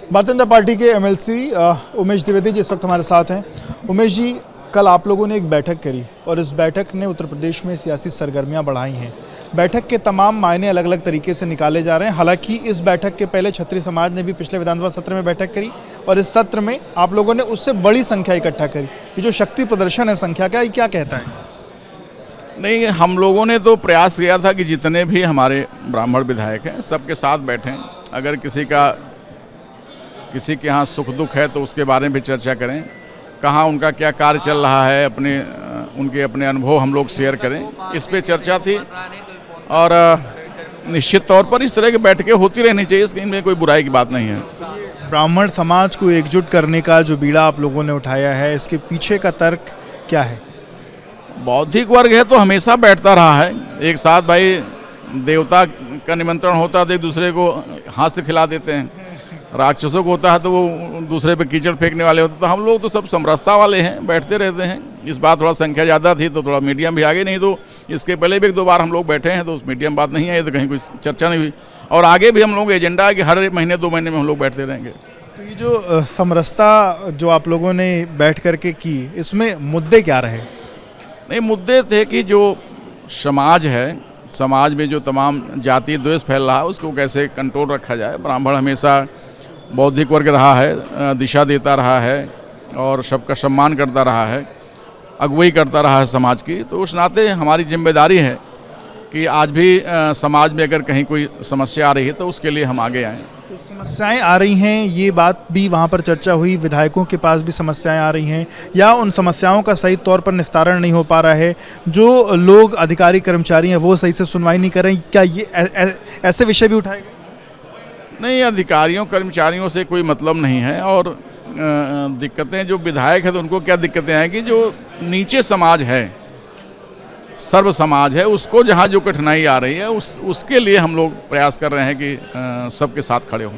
Bharatiya Janata party के MLC Umesh Dwivedi ji इस वक्त हमारे साथ हैं। उमेश जी, कल आप लोगों ने एक बैठक करी और इस बैठक ने उत्तर प्रदेश में सियासी सरगर्मियां बढ़ाई हैं। बैठक के तमाम मायने अलग अलग तरीके से निकाले जा रहे हैं। हालांकि इस बैठक के पहले क्षत्रिय समाज ने भी पिछले विधानसभा सत्र में बैठक करी और इस सत्र में आप लोगों ने उससे बड़ी संख्या इकट्ठा करी। ये जो शक्ति प्रदर्शन है संख्या का, ये क्या कहता है? नहीं, हम लोगों ने तो प्रयास किया था कि जितने भी हमारे ब्राह्मण विधायक हैं सबके साथ बैठें। अगर किसी के यहाँ सुख दुख है तो उसके बारे में भी चर्चा करें, कहाँ उनका क्या कार्य चल रहा है, उनके अपने अनुभव हम लोग शेयर करें, इस पे चर्चा थी। और निश्चित तौर पर इस तरह की बैठकें होती रहनी चाहिए, इसमें कोई बुराई की बात नहीं है। ब्राह्मण समाज को एकजुट करने का जो बीड़ा आप लोगों ने उठाया है, इसके पीछे का तर्क क्या है? बौद्धिक वर्ग है तो हमेशा बैठता रहा है एक साथ। भाई, देवता का निमंत्रण होता है तो एक दूसरे को हाथ से खिला देते हैं, राक्षसों को होता है तो वो दूसरे पे कीचड़ फेंकने वाले होते हैं। तो हम लोग तो सब समरसता वाले हैं, बैठते रहते हैं। इस बार थोड़ा संख्या ज़्यादा थी तो थोड़ा मीडियम भी आगे, नहीं तो इसके पहले भी एक दो बार हम लोग बैठे हैं तो उस मीडियम बात नहीं है, तो कहीं कोई चर्चा नहीं हुई। और आगे भी हम लोग एजेंडा है कि हर महीने 2 महीने में हम लोग बैठते रहेंगे। तो ये जो समरसता जो आप लोगों ने बैठ करके की, इसमें मुद्दे क्या रहे? नहीं, मुद्दे थे कि जो समाज है, समाज में जो तमाम जातीय द्वेष फैल रहा है उसको कैसे कंट्रोल रखा जाए। ब्राह्मण हमेशा बौद्धिक वर्ग रहा है, दिशा देता रहा है और सबका सम्मान करता रहा है, अगुवाई करता रहा है समाज की। तो उस नाते हमारी जिम्मेदारी है कि आज भी समाज में अगर कहीं कोई समस्या आ रही है तो उसके लिए हम आगे आएँ। तो समस्याएं आ रही हैं, ये बात भी वहाँ पर चर्चा हुई। विधायकों के पास भी समस्याएं आ रही हैं या उन समस्याओं का सही तौर पर निस्तारण नहीं हो पा रहा है? जो लोग अधिकारी कर्मचारी हैं वो सही से सुनवाई नहीं कर रहे हैं, क्या ये ऐसे विषय भी उठाए गए? नहीं, अधिकारियों कर्मचारियों से कोई मतलब नहीं है। और दिक्कतें जो विधायक है तो उनको क्या दिक्कतें हैं कि जो नीचे समाज है, सर्व समाज है, उसको जहाँ जो कठिनाई आ रही है उसके लिए हम लोग प्रयास कर रहे हैं कि सबके साथ खड़े हों।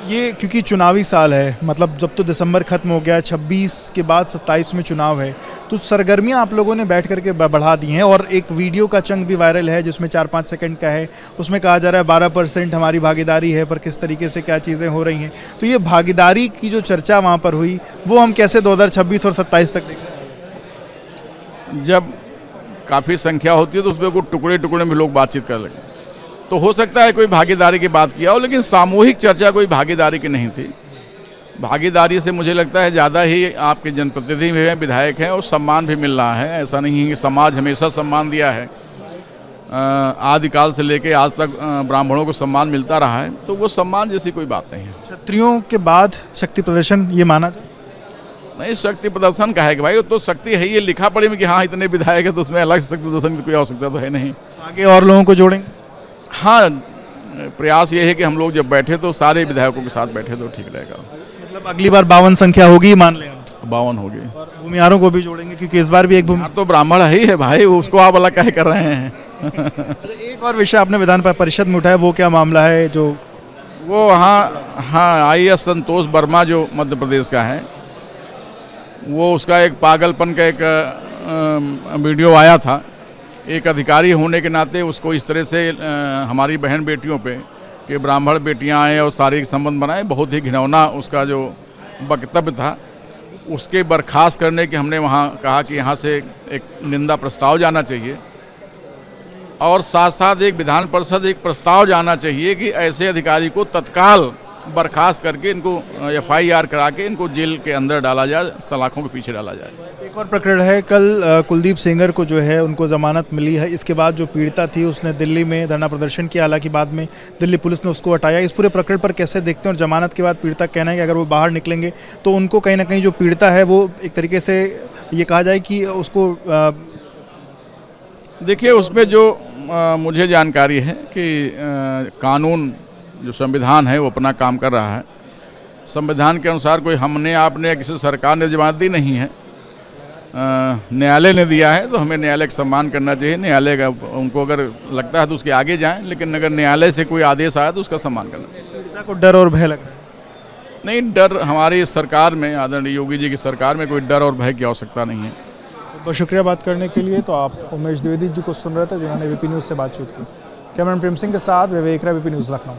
ये क्योंकि चुनावी साल है, मतलब जब तो दिसंबर खत्म हो गया, 26 के बाद 27 में चुनाव है, तो सरगर्मियां आप लोगों ने बैठ करके बढ़ा दी हैं। और एक वीडियो का चंक भी वायरल है जिसमें 4-5 सेकंड का है, उसमें कहा जा रहा है 12% हमारी भागीदारी है, पर किस तरीके से क्या चीज़ें हो रही हैं। तो ये भागीदारी की जो चर्चा वहाँ पर हुई वो हम कैसे 2026 और 27 तक देख रहे हैं? जब काफ़ी संख्या होती है तो उसमें कुछ टुकड़े टुकड़े में लोग बातचीत कर लगे, तो हो सकता है कोई भागीदारी की बात किया हो, लेकिन सामूहिक चर्चा कोई भागीदारी की नहीं थी। भागीदारी से मुझे लगता है ज़्यादा ही आपके जनप्रतिनिधि भी हैं, विधायक हैं, और सम्मान भी मिल रहा है। ऐसा नहीं है कि समाज हमेशा सम्मान दिया है, आदिकाल से लेकर आज तक ब्राह्मणों को सम्मान मिलता रहा है, तो वो सम्मान जैसी कोई बात नहीं है। क्षत्रियों के बाद शक्ति प्रदर्शन ये माना जाए? नहीं, शक्ति प्रदर्शन का है कि भाई, तो शक्ति है, ये लिखा पढ़े में कि हाँ इतने विधायक है तो उसमें अलग शक्ति प्रदर्शन की कोई आवश्यकता तो है नहीं। आगे और लोगों को जोड़ेंगे? हाँ, प्रयास ये है कि हम लोग जब बैठे तो सारे विधायकों के साथ बैठे तो ठीक रहेगा। मतलब अगली बार 52 संख्या होगी, मान लें? 52 होगी। और भूमिहारों को भी जोड़ेंगे क्योंकि इस बार भी एक भूमि तो ब्राह्मण ही है भाई, उसको आप अलग कहे कर रहे हैं। एक और विषय आपने विधान परिषद में उठाया, वो क्या मामला है? जो वो हाँ IAS संतोष वर्मा जो मध्य प्रदेश का है, वो उसका एक पागलपन का एक वीडियो आया था। एक अधिकारी होने के नाते उसको इस तरह से हमारी बहन बेटियों पे कि ब्राह्मण बेटियां आएँ और शारीरिक संबंध बनाएं, बहुत ही घिनौना उसका जो वक्तव्य था, उसके बर्खास्त करने की हमने वहाँ कहा कि यहाँ से एक निंदा प्रस्ताव जाना चाहिए। और साथ साथ एक विधान परिषद एक प्रस्ताव जाना चाहिए कि ऐसे अधिकारी को तत्काल बर्खास्त करके इनको FIR करा के इनको जेल के अंदर डाला जाए, सलाखों के पीछे डाला जाए। एक और प्रकरण है, कल कुलदीप सेंगर को जो है उनको जमानत मिली है। इसके बाद जो पीड़िता थी उसने दिल्ली में धरना प्रदर्शन किया, हालांकि बाद में दिल्ली पुलिस ने उसको हटाया। इस पूरे प्रकरण पर कैसे देखते हैं? और जमानत के बाद पीड़िता कहना है कि अगर वो बाहर निकलेंगे तो उनको कहीं ना कहीं जो पीड़िता है वो एक तरीके से ये कहा जाए कि उसको देखिए, उसमें जो मुझे जानकारी है कि कानून जो संविधान है वो अपना काम कर रहा है। संविधान के अनुसार कोई हमने आपने किसी सरकार ने जमानत दी नहीं है, न्यायालय ने दिया है, तो हमें न्यायालय का सम्मान करना चाहिए। न्यायालय का उनको अगर लगता है तो उसके आगे जाएं, लेकिन अगर न्यायालय से कोई आदेश आया तो उसका सम्मान करना चाहिए। पीड़िता को डर और भय लग रहा है? नहीं, डर हमारी सरकार में, आदरणीय योगी जी की सरकार में कोई डर और भय की आवश्यकता नहीं है। बहुत शुक्रिया बात करने के लिए। तो आप उमेश द्विवेदी जी को सुन रहे थे जिन्होंने VP न्यूज़ से बातचीत की। कैमरामैन प्रेम सिंह के साथ विवेक राय, VP न्यूज़ लखनऊ।